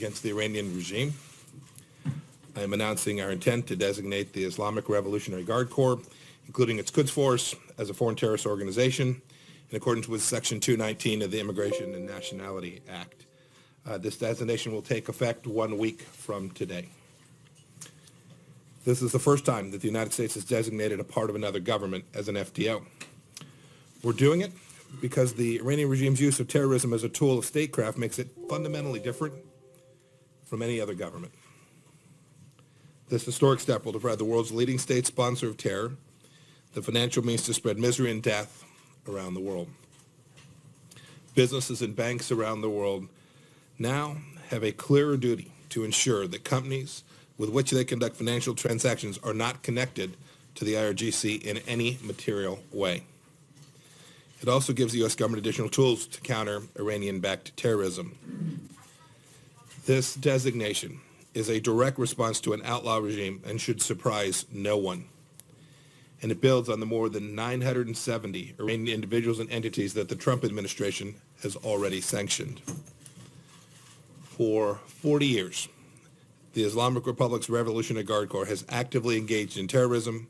against the Iranian regime. I am announcing our intent to designate the Islamic Revolutionary Guard Corps, including its Quds Force, as a foreign terrorist organization in accordance with Section 219 of the Immigration and Nationality Act. This designation will take effect 1 week from today. This is the first time that the United States has designated a part of another government as an FTO. We're doing it because the Iranian regime's use of terrorism as a tool of statecraft makes it fundamentally different from any other government. This historic step will deprive the world's leading state sponsor of terror the financial means to spread misery and death around the world. Businesses and banks around the world now have a clearer duty to ensure that companies with which they conduct financial transactions are not connected to the IRGC in any material way. It also gives the U.S. government additional tools to counter Iranian-backed terrorism. This designation is a direct response to an outlaw regime and should surprise no one. And it builds on the more than 970 Iranian individuals and entities that the Trump administration has already sanctioned. For 40 years, the Islamic Republic's Revolutionary Guard Corps has actively engaged in terrorism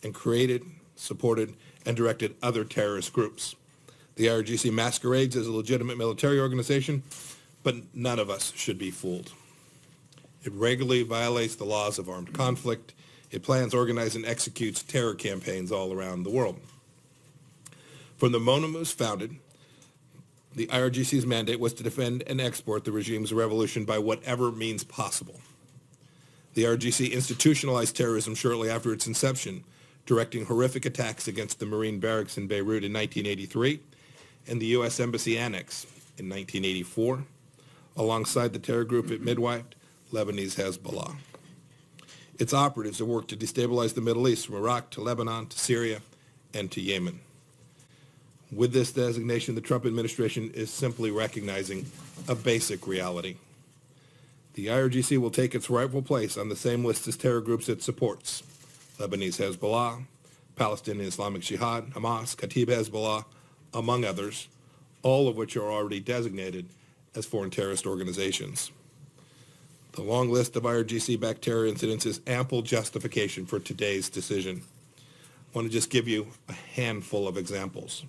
and created, supported, and directed other terrorist groups. The IRGC masquerades as a legitimate military organization, but none of us should be fooled. It regularly violates the laws of armed conflict. It plans, organizes, and executes terror campaigns all around the world. From the moment it was founded, the IRGC's mandate was to defend and export the regime's revolution by whatever means possible. The IRGC institutionalized terrorism shortly after its inception, directing horrific attacks against the Marine barracks in Beirut in 1983 and the U.S. Embassy Annex in 1984, alongside the terror group it midwifed, Lebanese Hezbollah. Its operatives have worked to destabilize the Middle East from Iraq to Lebanon to Syria and to Yemen. With this designation, the Trump administration is simply recognizing a basic reality. The IRGC will take its rightful place on the same list as terror groups it supports: Lebanese Hezbollah, Palestinian Islamic Jihad, Hamas, Kataib Hezbollah, among others, all of which are already designated as foreign terrorist organizations. The long list of IRGC-backed terror incidents is ample justification for today's decision. I want to just give you a handful of examples.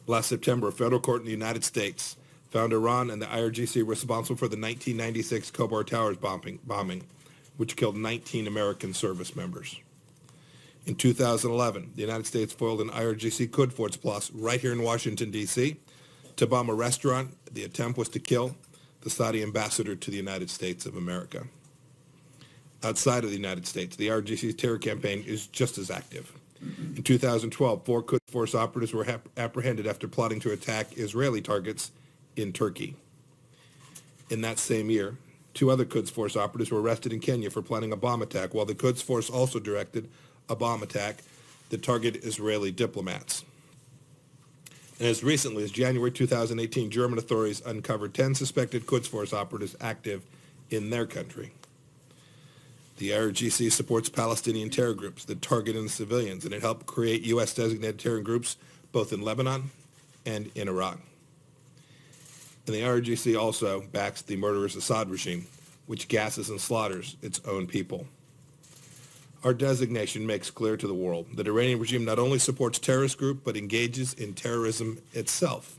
Last September, a federal court in the United States found Iran and the IRGC responsible for the 1996 Khobar Towers bombing, which killed 19 American service members. In 2011, the United States foiled an IRGC Quds Force plus right here in Washington, D.C. to bomb a restaurant. The attempt was to kill the Saudi ambassador to the United States of America. Outside of the United States, the IRGC's terror campaign is just as active. In 2012, 4 Quds Force operatives were apprehended after plotting to attack Israeli targets in Turkey. In that same year, 2 other Quds Force operatives were arrested in Kenya for planning a bomb attack, while the Quds Force also directed a bomb attack that targeted Israeli diplomats. And as recently as January 2018, German authorities uncovered 10 suspected Quds Force operatives active in their country. The IRGC supports Palestinian terror groups that target innocent civilians, and it helped create U.S.-designated terror groups both in Lebanon and in Iraq. And the IRGC also backs the murderous Assad regime, which gasses and slaughters its own people. Our designation makes clear to the world that the Iranian regime not only supports terrorist groups, but engages in terrorism itself.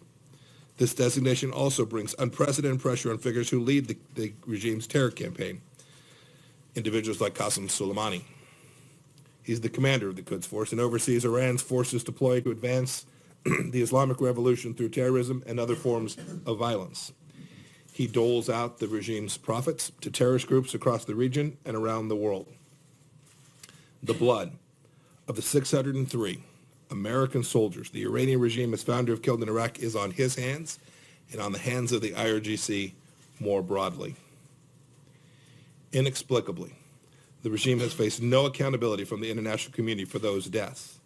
This designation also brings unprecedented pressure on figures who lead the regime's terror campaign, individuals like Qasem Soleimani. He's the commander of the Quds Force and oversees Iran's forces deployed to advance the Islamic Revolution through terrorism and other forms of violence. He doles out the regime's profits to terrorist groups across the region and around the world. The blood of the 603 American soldiers the Iranian regime has found to have killed in Iraq is on his hands and on the hands of the IRGC more broadly. Inexplicably, the regime has faced no accountability from the international community for those deaths.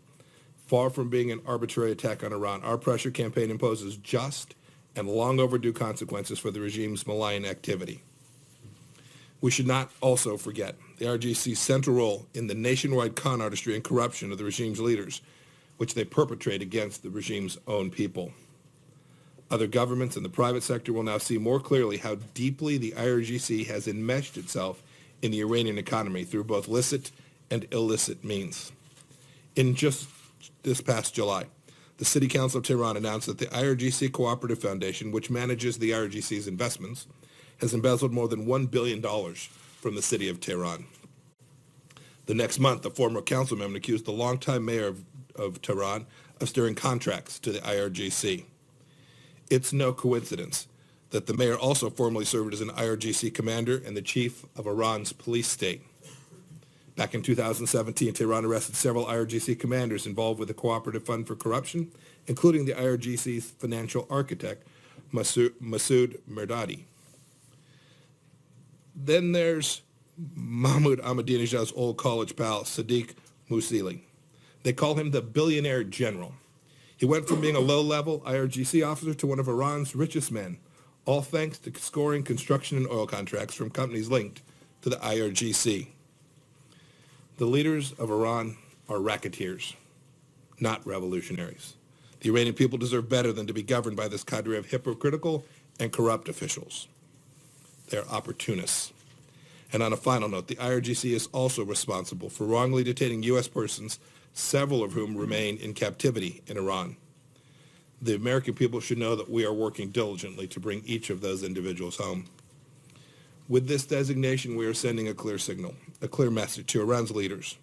Far from being an arbitrary attack on Iran, our pressure campaign imposes just and long overdue consequences for the regime's malign activity. We should not also forget the IRGC's central role in the nationwide con artistry and corruption of the regime's leaders, which they perpetrate against the regime's own people. Other governments and the private sector will now see more clearly how deeply the IRGC has enmeshed itself in the Iranian economy through both licit and illicit means. In just this past July, the City Council of Tehran announced that the IRGC Cooperative Foundation, which manages the IRGC's investments, has embezzled more than $1 billion from the city of Tehran. The next month, a former councilman accused the longtime mayor of Tehran of steering contracts to the IRGC. It's no coincidence that the mayor also formerly served as an IRGC commander and the chief of Iran's police state. Back in 2017, Tehran arrested several IRGC commanders involved with the Cooperative Fund for Corruption, including the IRGC's financial architect, Masoud Merdadi. Then there's Mahmoud Ahmadinejad's old college pal, Sadiq Musili. They call him the billionaire general. He went from being a low-level IRGC officer to one of Iran's richest men, all thanks to scoring construction and oil contracts from companies linked to the IRGC. The leaders of Iran are racketeers, not revolutionaries. The Iranian people deserve better than to be governed by this cadre of hypocritical and corrupt officials. They're opportunists. And on a final note, the IRGC is also responsible for wrongly detaining U.S. persons, several of whom remain in captivity in Iran. The American people should know that we are working diligently to bring each of those individuals home. With this designation, we are sending a clear signal, a clear message to Iran's leaders,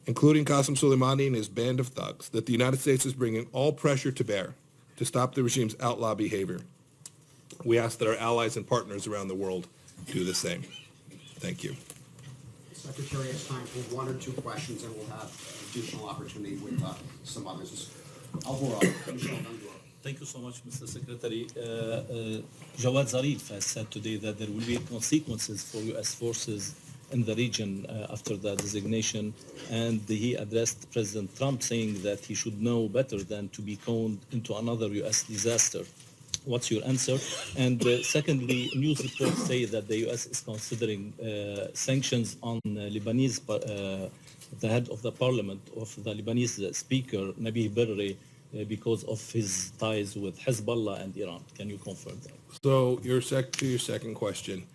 including Qasem Soleimani and his band of thugs, that the United States is bringing all pressure to bear to stop the regime's outlaw behavior. We ask that our allies and partners around the world do the same. Thank you. Secretary has time for one or two questions, and we'll have additional opportunity with some others. Thank you so much, Mr. Secretary. Jawad Zarif has said today that there will be consequences for U.S. forces in the region after the designation, and he addressed President Trump saying that he should know better than to be conned into another U.S. disaster. What's your answer? And secondly, news reports say that the U.S. is considering sanctions on Lebanese, the head of the parliament, of the Lebanese speaker, Nabih Berri, because of his ties with Hezbollah and Iran. Can you confirm that? So to your second question,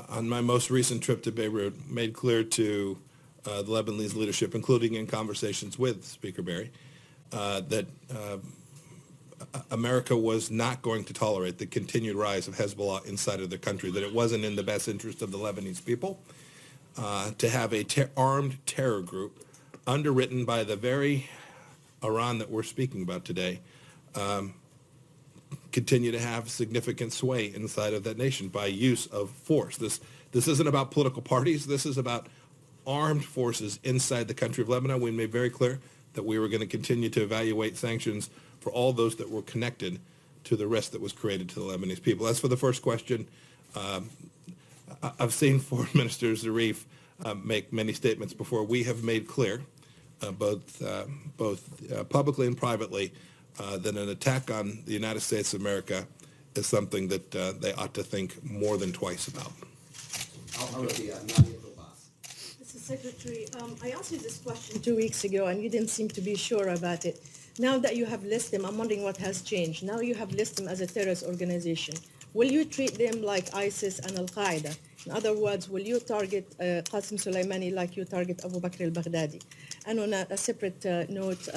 on my most recent trip to Beirut, made clear to the Lebanese leadership, including in conversations with Speaker Berri, that America was not going to tolerate the continued rise of Hezbollah inside of the country, that it wasn't in the best interest of the Lebanese people to have a armed terror group underwritten by the very Iran that we're speaking about today continue to have significant sway inside of that nation by use of force. This isn't about political parties. This is about armed forces inside the country of Lebanon. We made very clear that we were going to continue to evaluate sanctions for all those that were connected to the risk that was created to the Lebanese people. As for the first question, I've seen Foreign Minister Zarif make many statements before. We have made clear, both publicly and privately, that an attack on the United States of America is something that they ought to think more than twice about. Mr. Secretary, I asked you this question 2 weeks ago, and you didn't seem to be sure about it. Now that you have listed them, I'm wondering what has changed. Now you have listed them as a terrorist organization. Will you treat them like ISIS and Al-Qaeda? In other words, will you target Qasem Soleimani like you target Abu Bakr al-Baghdadi? And on a separate note,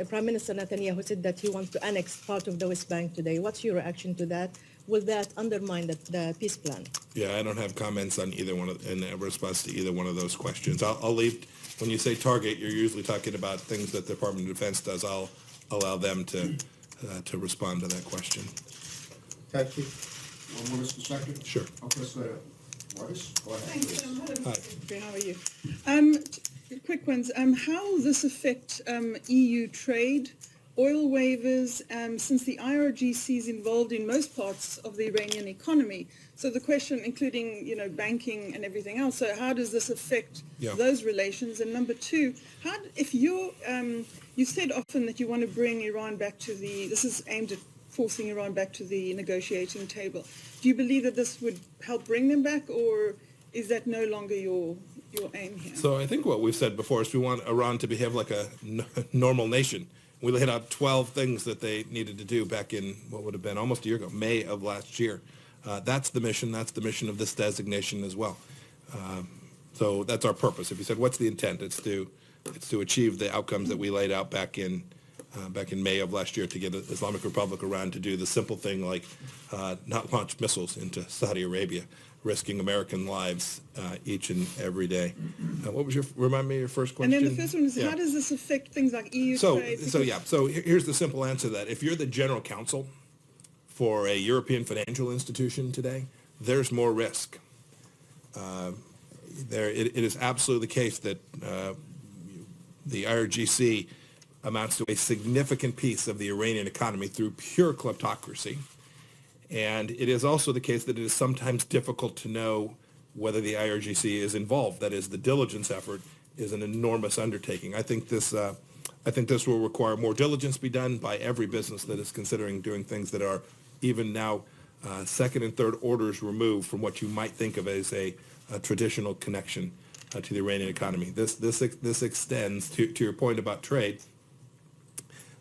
Prime Minister Netanyahu said that he wants to annex part of the West Bank today. What's your reaction to that? Will that undermine the peace plan? Yeah, I don't have comments on either one in response to either one of those questions. I'll leave. When you say target, you're usually talking about things that the Department of Defense does. I'll allow them to respond to that question. Thank you. One more, Mr. Secretary? Sure. Okay, so Morris, go ahead. Thanks, please. How are you? Quick ones. How will this affect EU trade, oil waivers, since the IRGC is involved in most parts of the Iranian economy? So the question, including, banking and everything else, so how does this affect those relations? And number two, if you said often that you want to bring Iran back to this is aimed at forcing Iran back to the negotiating table. Do you believe that this would help bring them back, or is that no longer your aim here? So I think what we've said before is we want Iran to behave like a normal nation We laid out 12 things that they needed to do back in what would have been almost a year ago, May of last year. That's the mission. That's the mission of this designation as well. So that's our purpose. If you said, what's the intent? It's to achieve the outcomes that we laid out back in May of last year, to get the Islamic Republic Iran to do the simple thing like not launch missiles into Saudi Arabia, risking American lives each and every day. What was remind me of your first question? And then the first one is, Yeah. how does this affect things like EU So, trade? so here's the simple answer to that. If you're the general counsel for a European financial institution today, there's more risk. It is absolutely the case that the IRGC amounts to a significant piece of the Iranian economy through pure kleptocracy. And it is also the case that it is sometimes difficult to know whether the IRGC is involved. That is, the diligence effort is an enormous undertaking. I think this will require more diligence be done by every business that is considering doing things that are even now second and third orders removed from what you might think of as a traditional connection to the Iranian economy. This extends to your point about trade.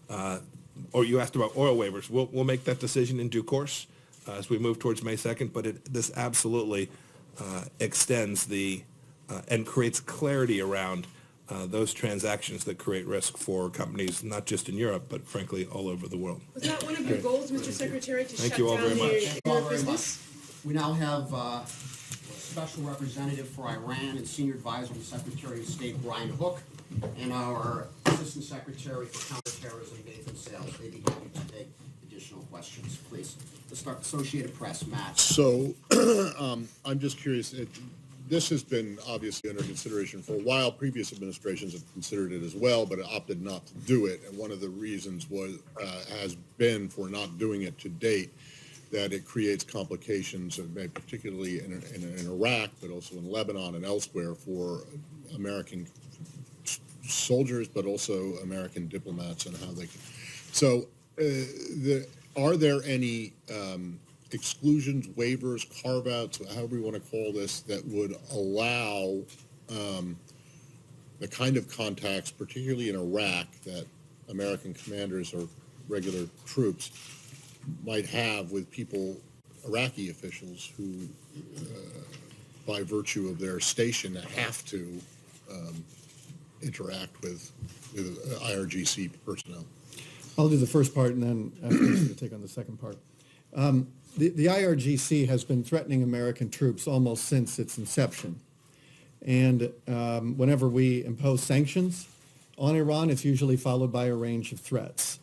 Or you asked about oil waivers. We'll make that decision in due course as we move towards May 2nd, but this absolutely extends and creates clarity around those transactions that create risk for companies, not just in Europe, but frankly, all over the world. Was that one of your goals, Mr. Secretary, to Thank shut you all down very much. Thank you all your very much. business? We now have Special Representative for Iran and Senior Advisor to the Secretary of State, Brian Hook, and our Assistant Secretary for Counterterrorism, Nathan Sales. They'd be happy to take additional questions, please. Let's start Associated Press, Matt. So, I'm just curious, this has been obviously under consideration for a while. Previous administrations have considered it as well, but opted not to do it. And one of the reasons has been for not doing it to date, that it creates complications, particularly in Iraq, but also in Lebanon and elsewhere for American soldiers, but also American diplomats and how they can. So, are there any exclusions, waivers, carve-outs, however you want to call this, that would allow the kind of contacts, particularly in Iraq, that American commanders or regular troops might have with people, Iraqi officials, who, by virtue of their station, have to interact with IRGC personnel? I'll do the first part, and then I'll take on the second part. The IRGC has been threatening American troops almost since its inception. And whenever we impose sanctions on Iran, it's usually followed by a range of threats.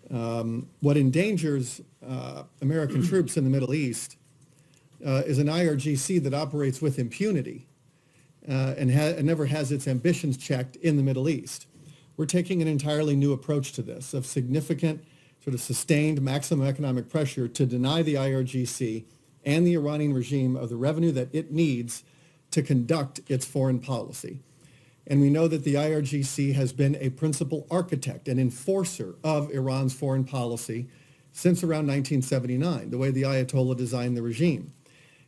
What endangers American troops in the Middle East is an IRGC that operates with impunity and never has its ambitions checked in the Middle East. We're taking an entirely new approach to this, of significant, sort of sustained maximum economic pressure to deny the IRGC and the Iranian regime of the revenue that it needs to conduct its foreign policy. And we know that the IRGC has been a principal architect and enforcer of Iran's foreign policy since around 1979, the way the Ayatollah designed the regime.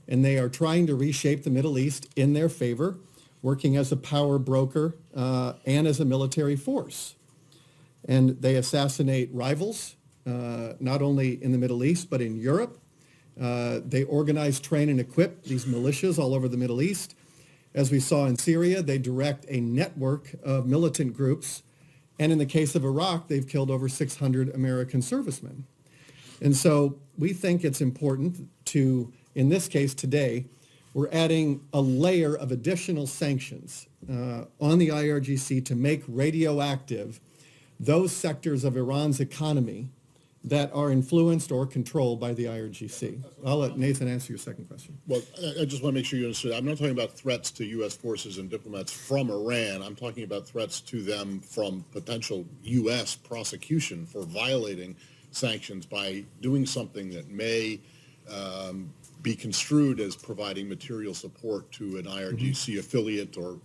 And they are trying to reshape the Middle East in their favor, working as a power broker and as a military force. And they assassinate rivals, not only in the Middle East, but in Europe. They organize, train, and equip these militias all over the Middle East. As we saw in Syria, they direct a network of militant groups. And in the case of Iraq, they've killed over 600 American servicemen. And so we think it's important to, in this case today, we're adding a layer of additional sanctions on the IRGC to make radioactive those sectors of Iran's economy that are influenced or controlled by the IRGC. I'll let Nathan answer your second question. Well, I just want to make sure you understand. I'm not talking about threats to U.S. forces and diplomats from Iran. I'm talking about threats to them from potential U.S. prosecution for violating sanctions by doing something that may be construed as providing material support to an IRGC affiliate or,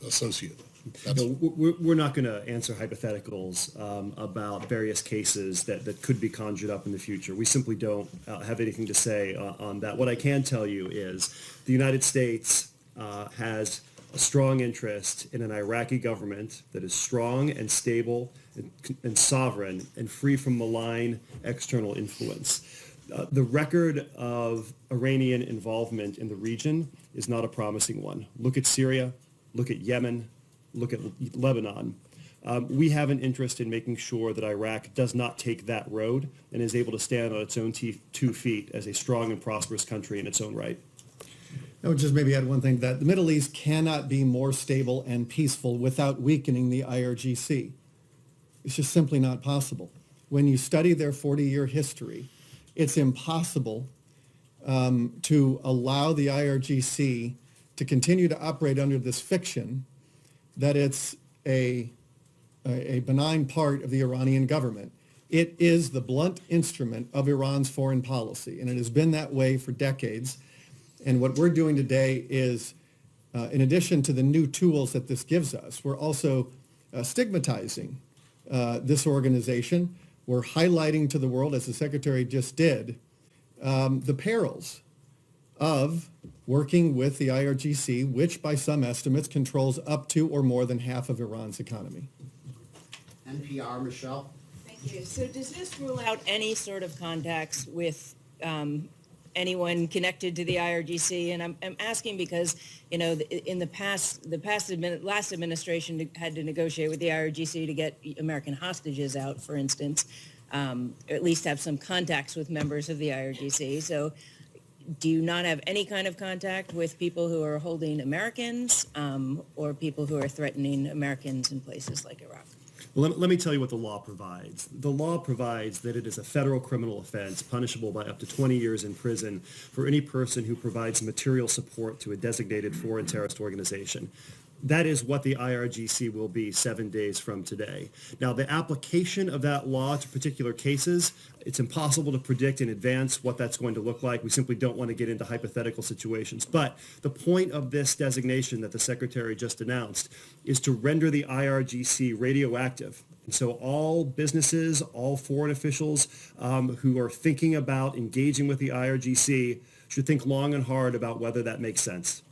associate. No, we're not going to answer hypotheticals about various cases that could be conjured up in the future. We simply don't have anything to say on that. What I can tell you is the United States has a strong interest in an Iraqi government that is strong and stable and sovereign and free from malign external influence. The record of Iranian involvement in the region is not a promising one. Look at Syria, look at Yemen, look at Lebanon. We have an interest in making sure that Iraq does not take that road and is able to stand on its own 2 feet as a strong and prosperous country in its own right. I would just maybe add one thing, that the Middle East cannot be more stable and peaceful without weakening the IRGC. It's just simply not possible. When you study their 40-year history, it's impossible to allow the IRGC to continue to operate under this fiction that it's a benign part of the Iranian government. It is the blunt instrument of Iran's foreign policy, and it has been that way for decades. And what we're doing today is, in addition to the new tools that this gives us, we're also stigmatizing this organization. We're highlighting to the world, as the Secretary just did, the perils of working with the IRGC, which by some estimates controls up to or more than half of Iran's economy. NPR, Michelle. Thank you. So does this rule out any sort of contacts with anyone connected to the IRGC? And I'm asking because, in the last administration had to negotiate with the IRGC to get American hostages out, for instance, or at least have some contacts with members of the IRGC. So do you not have any kind of contact with people who are holding Americans or people who are threatening Americans in places like Iraq? Well, let me tell you what the law provides. The law provides that it is a federal criminal offense punishable by up to 20 years in prison for any person who provides material support to a designated foreign terrorist organization. That is what the IRGC will be 7 days from today. Now, the application of that law to particular cases, it's impossible to predict in advance what that's going to look like. We simply don't want to get into hypothetical situations. But the point of this designation that the Secretary just announced is to render the IRGC radioactive. And so all businesses, all foreign officials who are thinking about engaging with the IRGC should think long and hard about whether that makes sense.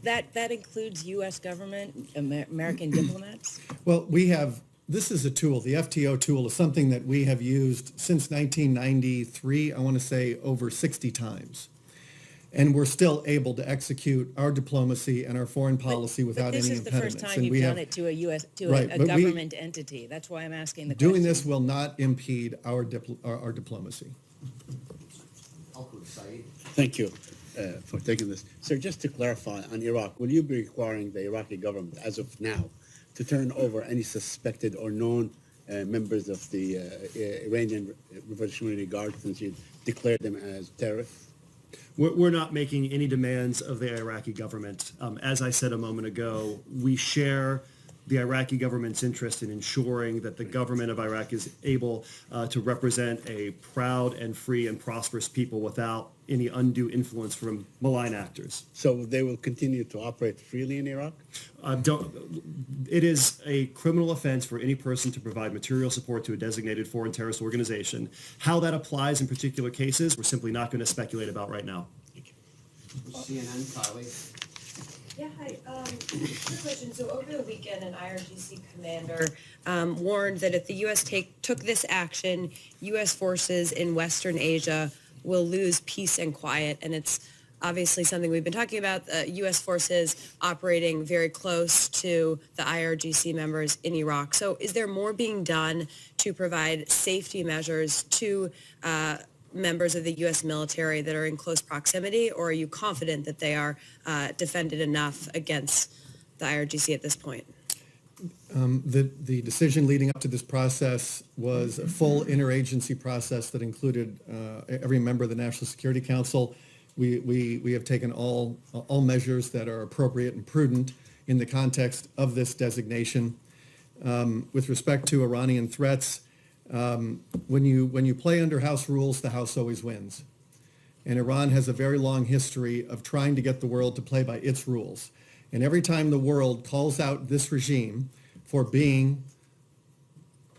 That includes U.S. government, American diplomats? Well, this is a tool, the FTO tool is something that we have used since 1993, I want to say over 60 times. And we're still able to execute our diplomacy and our foreign policy without any impediments. But this is the first time And you've done it to a U.S. Right, a but government entity. That's why I'm asking the question. doing this will not impede our diplomacy. Thank you for taking this. Sir, just to clarify on Iraq, will you be requiring the Iraqi government as of now to turn over any suspected or known members of the Iranian Revolutionary Guard since you declared them as terrorists? We're not making any demands of the Iraqi government. As I said a moment ago, we share the Iraqi government's interest in ensuring that the government of Iraq is able to represent a proud and free and prosperous people without any undue influence from malign actors. So they will continue to operate freely in Iraq? It is a criminal offense for any person to provide material support to a designated foreign terrorist organization. How that applies in particular cases, we're simply not going to speculate about right now. CNN, Kylie. Yeah, hi. Quick question. So over the weekend, an IRGC commander warned that if the U.S. took this action, U.S. forces in Western Asia will lose peace and quiet. And it's obviously something we've been talking about, U.S. forces operating very close to the IRGC members in Iraq. So is there more being done to provide safety measures to members of the U.S. military that are in close proximity, or are you confident that they are defended enough against the IRGC at this point? The decision leading up to this process was a full interagency process that included every member of the National Security Council. We have taken all measures that are appropriate and prudent in the context of this designation. With respect to Iranian threats, when you play under House rules, the House always wins. And Iran has a very long history of trying to get the world to play by its rules. And every time the world calls out this regime for being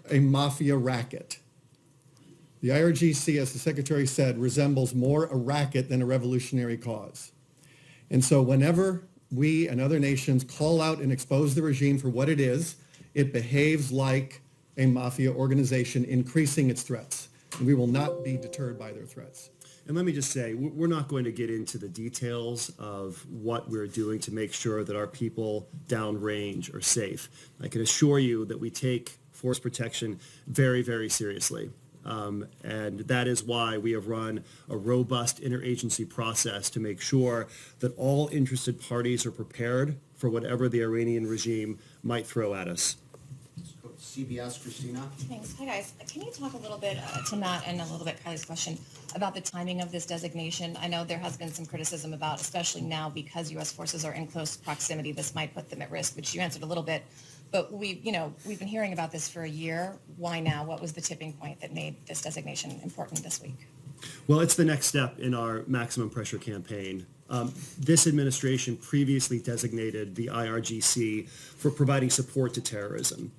a mafia racket, the IRGC, as the Secretary said, resembles more a racket than a revolutionary cause. And so whenever we and other nations call out and expose the regime for what it is, it behaves like a mafia organization, increasing its threats. And we will not be deterred by their threats. And let me just say, we're not going to get into the details of what we're doing to make sure that our people downrange are safe. I can assure you that we take force protection very, very seriously. And that is why we have run a robust interagency process to make sure that all interested parties are prepared for whatever the Iranian regime might throw at us. Let's go to CBS, Christina. Thanks. Hi, guys. Can you talk a little bit to Matt and a little bit Kylie's question about the timing of this designation? I know there has been some criticism about, especially now because U.S. forces are in close proximity, this might put them at risk, which you answered a little bit. But we've been hearing about this for a year. Why now? What was the tipping point that made this designation important this week? Well, it's the next step in our maximum pressure campaign. This administration previously designated the IRGC for providing support to terrorism.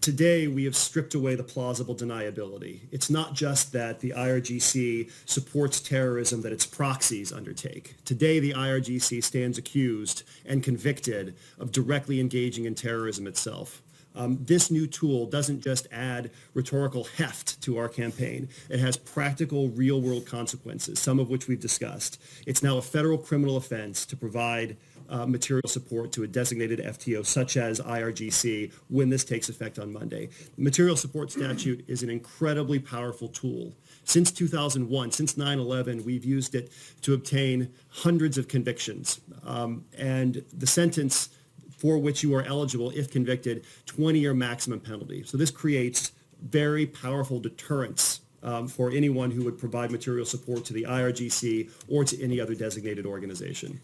Today, we have stripped away the plausible deniability. It's not just that the IRGC supports terrorism that its proxies undertake. Today, the IRGC stands accused and convicted of directly engaging in terrorism itself. This new tool doesn't just add rhetorical heft to our campaign. It has practical, real-world consequences, some of which we've discussed. It's now a federal criminal offense to provide material support to a designated FTO such as IRGC when this takes effect on Monday. The material support statute is an incredibly powerful tool. Since 2001, since 9/11, we've used it to obtain hundreds of convictions. And the sentence for which you are eligible, if convicted, 20-year maximum penalty. So this creates very powerful deterrence for anyone who would provide material support to the IRGC or to any other designated organization.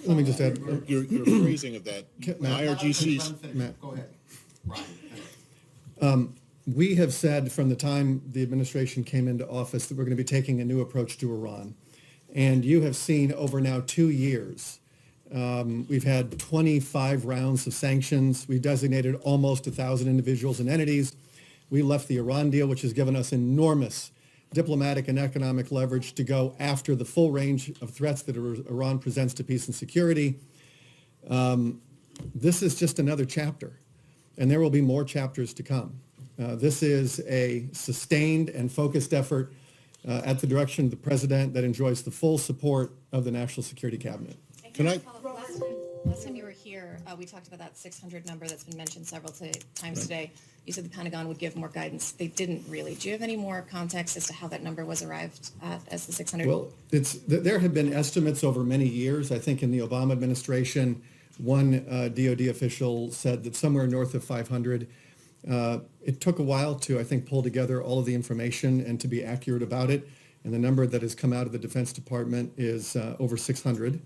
Let me just add, Your phrasing of that, IRGC's, Matt. Go ahead. Ryan, finish. We have said from the time the administration came into office that we're going to be taking a new approach to Iran. And you have seen over now 2 years, we've had 25 rounds of sanctions. We've designated almost 1,000 individuals and entities. We left the Iran deal, which has given us enormous diplomatic and economic leverage to go after the full range of threats that Iran presents to peace and security. This is just another chapter, and there will be more chapters to come. This is a sustained and focused effort at the direction of the president that enjoys the full support of the National Security Cabinet. Can I- Last time you were here, we talked about that 600 number that's been mentioned several times today. You said the Pentagon would give more guidance. They didn't really. Do you have any more context as to how that number was arrived at as the 600? Well, there have been estimates over many years. I think in the Obama administration, one DOD official said that somewhere north of 500. It took a while to, I think, pull together all of the information and to be accurate about it. And the number that has come out of the Defense Department is over 600.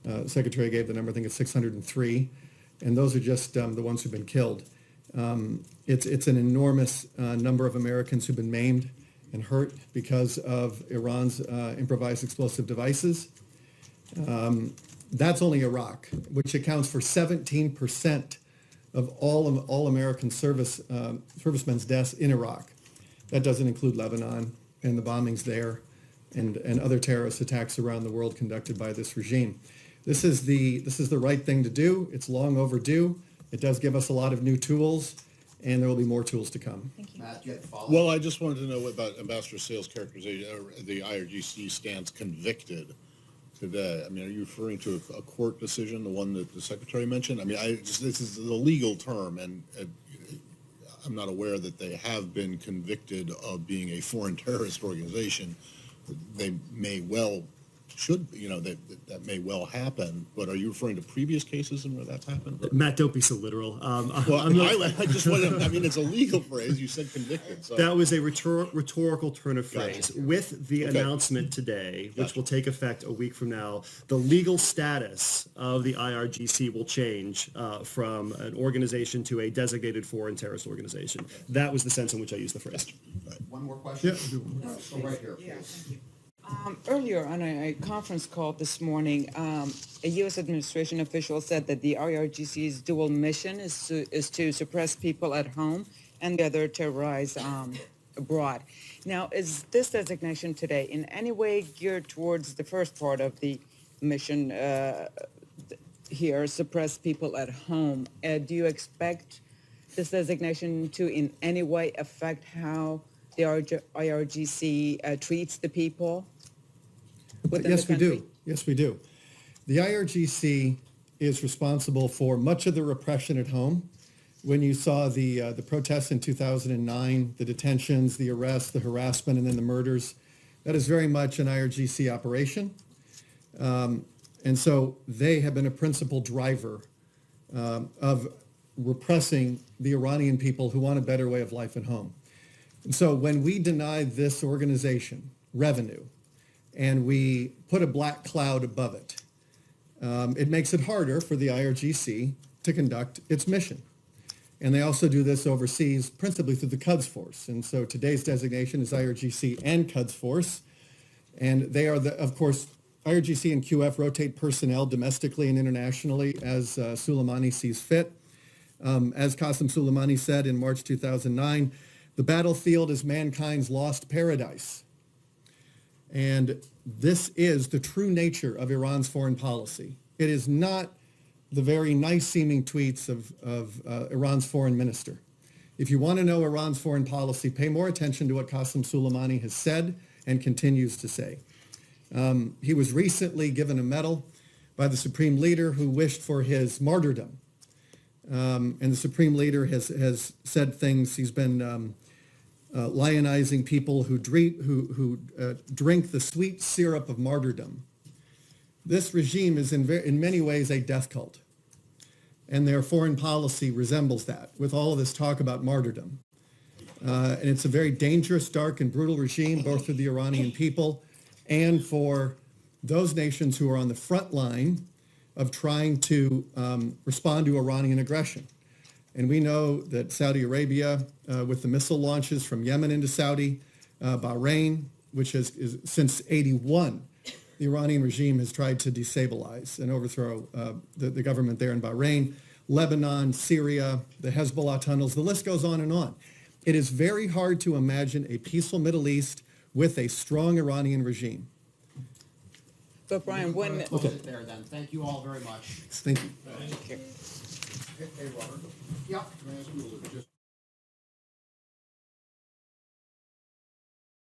The Secretary gave the number, I think it's 603. And those are just the ones who've been killed. It's an enormous number of Americans who've been maimed and hurt because of Iran's improvised explosive devices. That's only Iraq, which accounts for 17% of all American servicemen's deaths in Iraq. That doesn't include Lebanon and the bombings there and other terrorist attacks around the world conducted by this regime. This is the right thing to do. It's long overdue. It does give us a lot of new tools, and there will be more tools to come. Thank you. Matt, you had a follow-up? well, I just wanted to know about Ambassador Sale's characterization, the IRGC stands convicted today. I mean, are you referring to a court decision, the one that the Secretary mentioned? I mean, this is the legal term, and I'm not aware that they have been convicted of being a foreign terrorist organization. They may well that may well happen, but are you referring to previous cases and where that's happened? Matt, don't be so literal. Well, I just wanted, I mean, it's a legal phrase. You said convicted. So. That was a rhetorical turn of phrase. Gotcha. With the announcement today, which Gotcha. will take effect a week from now, the legal status of the IRGC will change from an organization to a designated foreign terrorist organization. That was the sense in which I used the phrase. One more question? Yeah. So right here, please. Earlier on a conference call this morning, a U.S. administration official said that the IRGC's dual mission is to suppress people at home and the other terrorize abroad. Now, is this designation today in any way geared towards the first part of the mission, here, suppress people at home. Do you expect this designation to in any way affect how the IRGC treats the people within Yes, the we country? do. Yes, we do. The IRGC is responsible for much of the repression at home. When you saw the protests in 2009, the detentions, the arrests, the harassment, and then the murders, that is very much an IRGC operation. And so they have been a principal driver of repressing the Iranian people who want a better way of life at home. And so when we denied this organization revenue and we put a black cloud above it, it makes it harder for the IRGC to conduct its mission. And they also do this overseas, principally through the Quds Force. And so today's designation is IRGC and Quds Force. And they are, of course, IRGC and QF rotate personnel domestically and internationally as Soleimani sees fit. As Qasem Soleimani said in March 2009, the battlefield is mankind's lost paradise. And this is the true nature of Iran's foreign policy. It is not the very nice-seeming tweets of Iran's foreign minister. If you want to know Iran's foreign policy, pay more attention to what Qasem Soleimani has said and continues to say. He was recently given a medal by the Supreme Leader who wished for his martyrdom. And the Supreme Leader has said things. He's been lionizing people who drink the sweet syrup of martyrdom. This regime is in many ways a death cult. And their foreign policy resembles that, with all of this talk about martyrdom. And it's a very dangerous, dark, and brutal regime, both for the Iranian people and for those nations who are on the front line of trying to respond to Iranian aggression. And we know that Saudi Arabia, with the missile launches from Yemen into Saudi, Bahrain, which is since 81, the Iranian regime has tried to destabilize and overthrow the government there in Bahrain, Lebanon, Syria, the Hezbollah tunnels, the list goes on and on. It is very hard to imagine a peaceful Middle East with a strong Iranian regime. But Brian, when... Close it there then. Thank you all very much. Thank you. Hey, Robert. Yeah. Can I ask you just